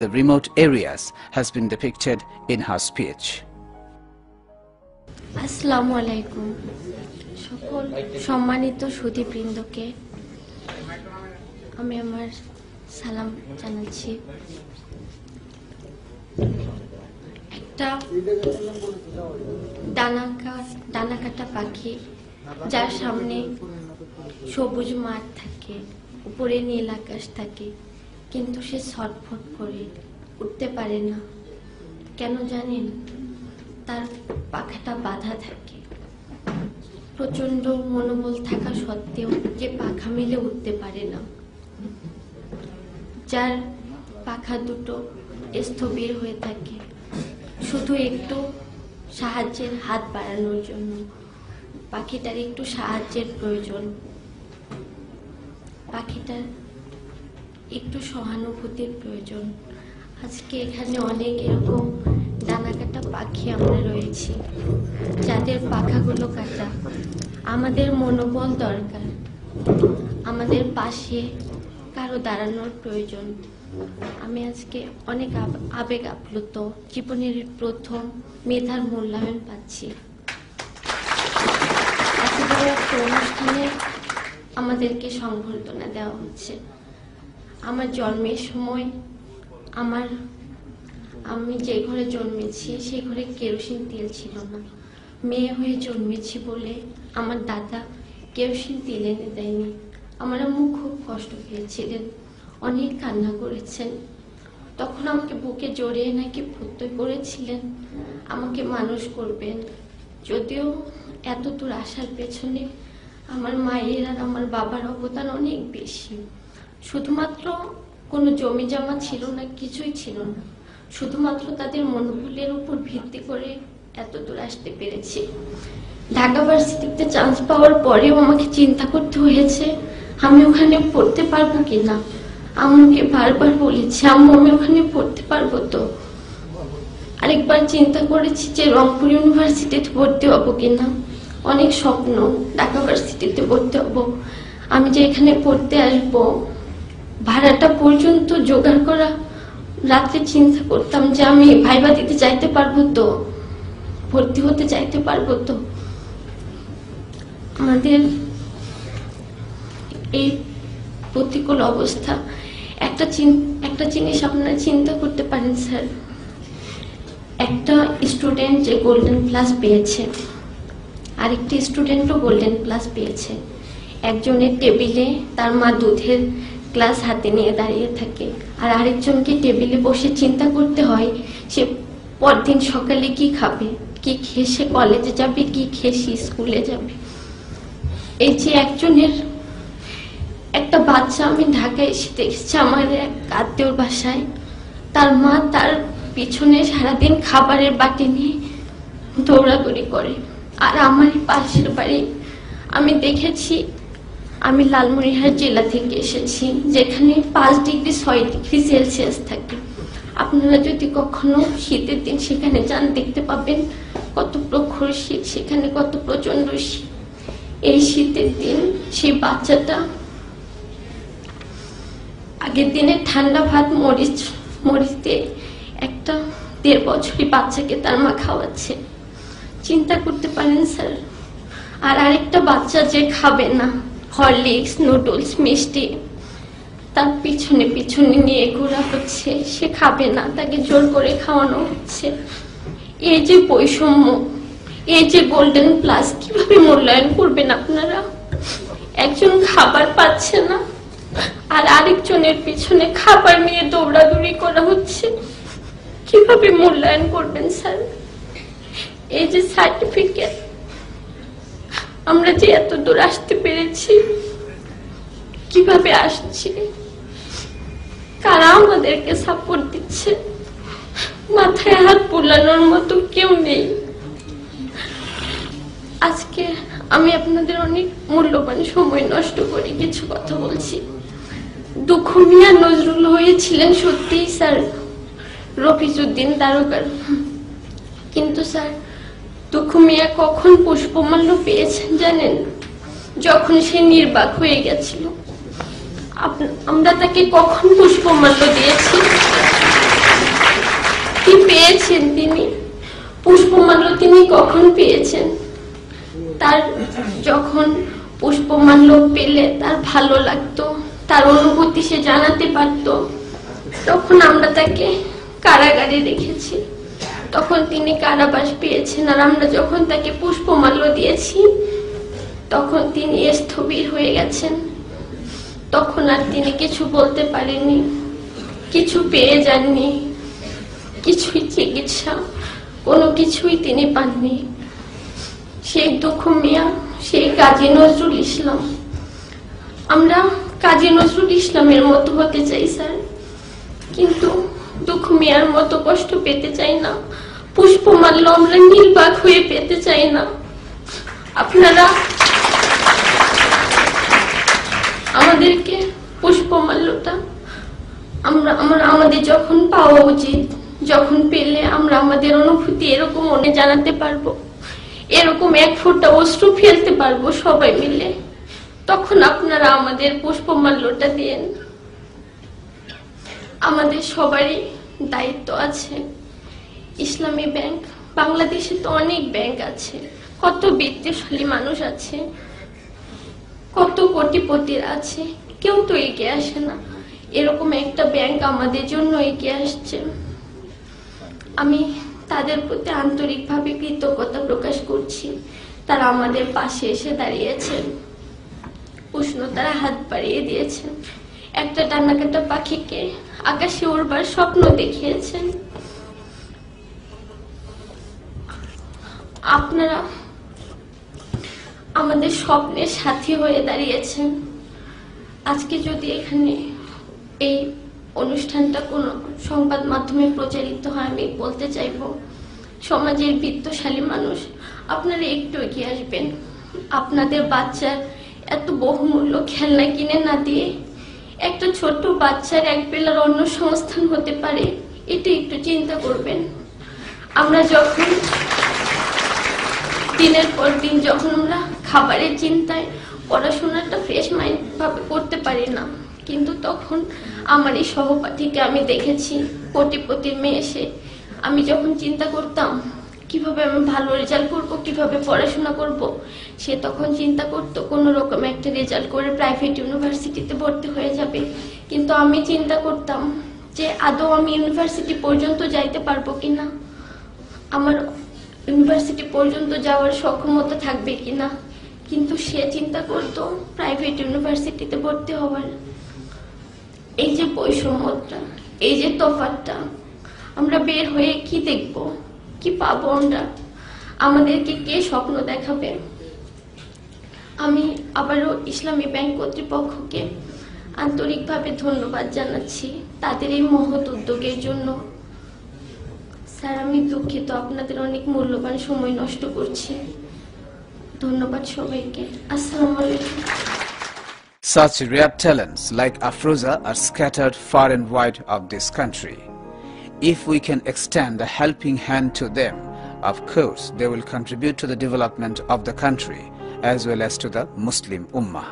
the remote areas has been depicted in her speech. আসসালামু আলাইকুম সকল সম্মানিত সুধীবৃন্দকে আমি আমার সালাম জানাচ্ছি। একটা ডানাকাটা পাখি যার সামনে সবুজ মাঠ থাকে, উপরে নীল আকাশ থাকে, কিন্তু সে ছটফট করে উঠতে পারে না। কেন জানেন? তার পাখাটা বাঁধা থাকে। প্রচন্ড মনোবল থাকা সত্ত্বেও যে পাখা মেলে উঠতে পারে না, যার পাখা দুটো স্থবির হয়ে থাকে শুধু একটু সাহায্যের হাত বাড়ানোর জন্য। পাখিটার একটু সাহায্যের প্রয়োজন, পাখিটার একটু সহানুভূতির প্রয়োজন। আজকে এখানে অনেক এরকম ডানাকাটা পাখি আমরা রয়েছি যাদের পাখাগুলো কাটা। আমাদের মনোবল দরকার, আমাদের পাশে কারো দাঁড়ানোর প্রয়োজন। আমি আজকে অনেক আবেগ আপ্লুত, জীবনের প্রথম মেধার মূল্যায়ন পাচ্ছি। এত বড় একটা অনুষ্ঠানে আমাদেরকে সংবর্ধনা দেওয়া হচ্ছে। আমার জন্মের সময় আমি যে ঘরে জন্মেছি সেই ঘরে কেরোসিন তেল ছিল না। মেয়ে হয়ে জন্মেছি বলে আমার দাদা কেরোসিন তেল এনে দেয়নি। আমার আম্মু খুব কষ্ট পেয়েছিলেন, অনেক কান্না করেছেন। তখন আমাকে বুকে জড়িয়ে নাকি প্রত্যয় করেছিলেন আমাকে মানুষ করবেন। যদিও এত দূর আসার পেছনে আমার মায়ের আর আমার বাবার অবদান অনেক বেশি। শুধুমাত্র কোনো জমি জমা ছিল না, কিছুই ছিল না। শুধুমাত্র তাদের মনোবলের উপর ভিত্তি করে এত দূর আসতে পেরেছি। ঢাকা ভার্সিটিতে চান্স পাওয়ার পরেও আমাকে চিন্তা করতে হয়েছে আমি ওখানে পড়তে পারবো কিনা। আম্মুকে বারবার বলেছি, আম্মু আমি ওখানে পড়তে পারবো তো। আরেকবার চিন্তা করেছি যে রংপুর ইউনিভার্সিটিতে ভর্তি হবো কিনা। অনেক স্বপ্ন, ঢাকা ভার্সিটিতে ভর্তি হবো। আমি যে এখানে পড়তে আসবো, ভাড়াটা পর্যন্ত জোগাড় করা। রাত্রে চিন্তা করতাম যে আমি ভাইবা দিতে চাইতে পারবো তো, ভর্তি হতে চাইতে পারবো তো। আমাদের এই প্রতিকূল অবস্থা। একটা জিনিস আপনারা চিন্তা করতে পারেন স্যার, একটা স্টুডেন্ট যে গোল্ডেন প্লাস পেয়েছে, আরেকটি স্টুডেন্টও গোল্ডেন প্লাস পেয়েছে। একজনের টেবিলে তার মা দুধের গ্লাস হাতে নিয়ে দাঁড়িয়ে থাকে, আর আরেকজনকে টেবিলে বসে চিন্তা করতে হয় সে পরদিন সকালে কি খাবে, কি খেয়ে সে কলেজে যাবে, কি খেয়ে সে স্কুলে যাবে। এই যে একজনের একটা বাচ্চা আমি ঢাকায় এসে দেখেছি আমার এক আত্মীয়র বাসায়, তার মা তার পিছনে সারাদিন খাবারের বাটি নিয়ে দৌড়াদৌড়ি করে। আর আমার পাশের বাড়ি আমি দেখেছি, আমি লালমনিরহাট জেলা থেকে এসেছি যেখানে 5 ডিগ্রি 6 ডিগ্রি সেলসিয়াস থাকে। আপনারা যদি কখনো শীতের দিন সেখানে যান দেখতে পাবেন কত প্রখর শীত, সেখানে কত প্রচন্ড শীত। এই শীতের দিন সেই বাচ্চাটা আগের দিনে ঠান্ডা ভাত মরিচ দিয়ে একটা 1.5 বছরই বাচ্চাকে তার মা খাওয়াচ্ছে। চিন্তা করতে পারেন স্যার। আর আরেকটা বাচ্চা যে খাবে না হরলিক্স, নুডলস, মিষ্টি, তার পিছনে পিছনে নিয়ে ঘোরা হচ্ছে, সে খাবে না, তাকে জোর করে খাওয়ানো হচ্ছে। এই যে বৈষম্য, এই যে গোল্ডেন প্লাস, কিভাবে মূল্যায়ন করবেন আপনারা? একজন খাবার পাচ্ছে না আর আরেকজনের পিছনে খাবার নিয়ে দৌড়াদৌড়ি করা হচ্ছে, কিভাবে মূল্যায়ন করবেন স্যার? এই যে সার্টিফিকেট, আমরা যে এত দূর আসতে পেরেছি, কিভাবে আসছি, কারা আমাদেরকে সাপোর্ট দিচ্ছে? মাথায় হাত বুলানোর মতো কেউ নেই। আজকে আমি আপনাদের অনেক মূল্যবান সময় নষ্ট করে কিছু কথা বলছি। দুঃখ মিয়া নজরুল হয়েছিলেন সত্যিই স্যার রফিজউদ্দিন দারোগার, কিন্তু স্যার দুঃখ মিয়া কখন পুষ্পমাল্য পেয়েছেন জানেন? যখন সে নির্বাক হয়ে গেছিল। আমরা তাকে কখন পুষ্পমাল্য দিয়েছি? পুষ্পমাল্য তিনি কখন পেয়েছেন, তার যখন পুষ্পমাল্য পেলে তার ভালো লাগতো, তার অনুভূতি সে জানাতে পারতো, তখন আমরা তাকে কারাগারে রেখেছি। তখন তিনি কারাবাস পেয়েছেন, আর আমরা যখন তাকে পুষ্পমাল্য দিয়েছি তখন তিনি স্থবির হয়ে গেছেন। তখন আর তিনি কিছু বলতে পারেননি, কিছু পেয়ে যাননি, কিছুই চিকিৎসা কোনো কিছুই তিনি পাননি। সেই দুঃখ মিয়া, সেই কাজী নজরুল ইসলাম, আমরা কাজী নজরুল ইসলামের মতো হতে চাই স্যার, কিন্তু দুঃখ মিয়ার মতো কষ্ট পেতে চাই না। পুষ্পমাল্য আমরা নির্বাক হয়ে পেতে চাই না। আপনারা আমাদেরকে পুষ্পমাল্যটা আমাদের যখন পাওয়া উচিত, যখন পেলে আমরা আমাদের অনুভূতি এরকম মনে জানাতে পারবো, এরকম এক ফোঁটা অশ্রু ফেলতে পারবো সবাই মিলে, তখন আপনারা আমাদের পুষ্পমাল্যটা দেন। আমাদের সবারই দায়িত্ব আছে। ইসলামী ব্যাংক, বাংলাদেশে তো অনেক ব্যাংক আছে, কত বিত্তশালী মানুষ আছে, কত কোটিপতির আছে, কেউ তো এগিয়ে আসে না। এরকম একটা ব্যাংক আমাদের জন্য এগিয়ে আসছে। আমি তাদের প্রতি আন্তরিকভাবে কৃতজ্ঞতা প্রকাশ করছি। তারা আমাদের পাশে এসে দাঁড়িয়েছেন, উষ্ণতারা হাত বাড়িয়ে দিয়েছেন, একটা ডানাকাটা পাখিকে আকাশে উড়বার স্বপ্ন দেখিয়েছেন। আপনারা আমাদের স্বপ্নের সাথী হয়ে দাঁড়িয়েছেন। আজকে যদি এখানে এই অনুষ্ঠানটা কোনো সংবাদ মাধ্যমে প্রচারিত হয়, আমি বলতে চাইব, সমাজের বিত্তশালী মানুষ আপনারা একটু এগিয়ে আসবেন। আপনাদের বাচ্চার এত বহুমূল্য খেলনা কিনে না দিয়ে একটা ছোট্ট বাচ্চার এক বেলার অন্ন সংস্থান হতে পারে, এটা একটু চিন্তা করবেন। আমরা যখন দিনের পর দিন যখন আমরা খাবারের চিন্তায় পড়াশোনাটা ফ্রেশ মাইন্ড ভাবে করতে পারি না, কিন্তু তখন আমার এই সহপাঠীকে আমি দেখেছি, কোটিপতির মেয়ে এসে, আমি যখন চিন্তা করতাম কিভাবে আমি ভালো রেজাল্ট করব, কিভাবে পড়াশোনা করব, সে তখন চিন্তা করতো কোনো রকম একটা রেজাল্ট করে প্রাইভেট ইউনিভার্সিটিতে ভর্তি হয়ে যাবে। কিন্তু আমি চিন্তা করতাম যে আদৌ আমি ইউনিভার্সিটি পর্যন্ত যাইতে পারবো কিনা, আমার ইউনিভার্সিটি পর্যন্ত যাওয়ার সক্ষমতা থাকবে কিনা। কিন্তু সে চিন্তা করতো প্রাইভেট ইউনিভার্সিটিতে ভর্তি হওয়ার। এই যে বৈষম্যটা, এই যে তফাৎটা, আমরা বের হয়ে কি দেখব, কি পাবো আমরা, আমাদেরকে কে স্বপ্ন দেখাবে? আমি আবারও ইসলামী ব্যাংক কর্তৃপক্ষকে আন্তরিকভাবে ধন্যবাদ জানাচ্ছি তাদের এই মহৎ উদ্যোগের জন্য। স্যার, আমি দুঃখিত, আপনাদের অনেক মূল্যবান সময় নষ্ট করছি। ধন্যবাদ সবাইকে। আসসালামু আলাইকুম। Such rare talents like Afroza are scattered far and wide of this country. If we can extend a helping hand to them, of course they will contribute to the development of the country as well as to the Muslim Ummah.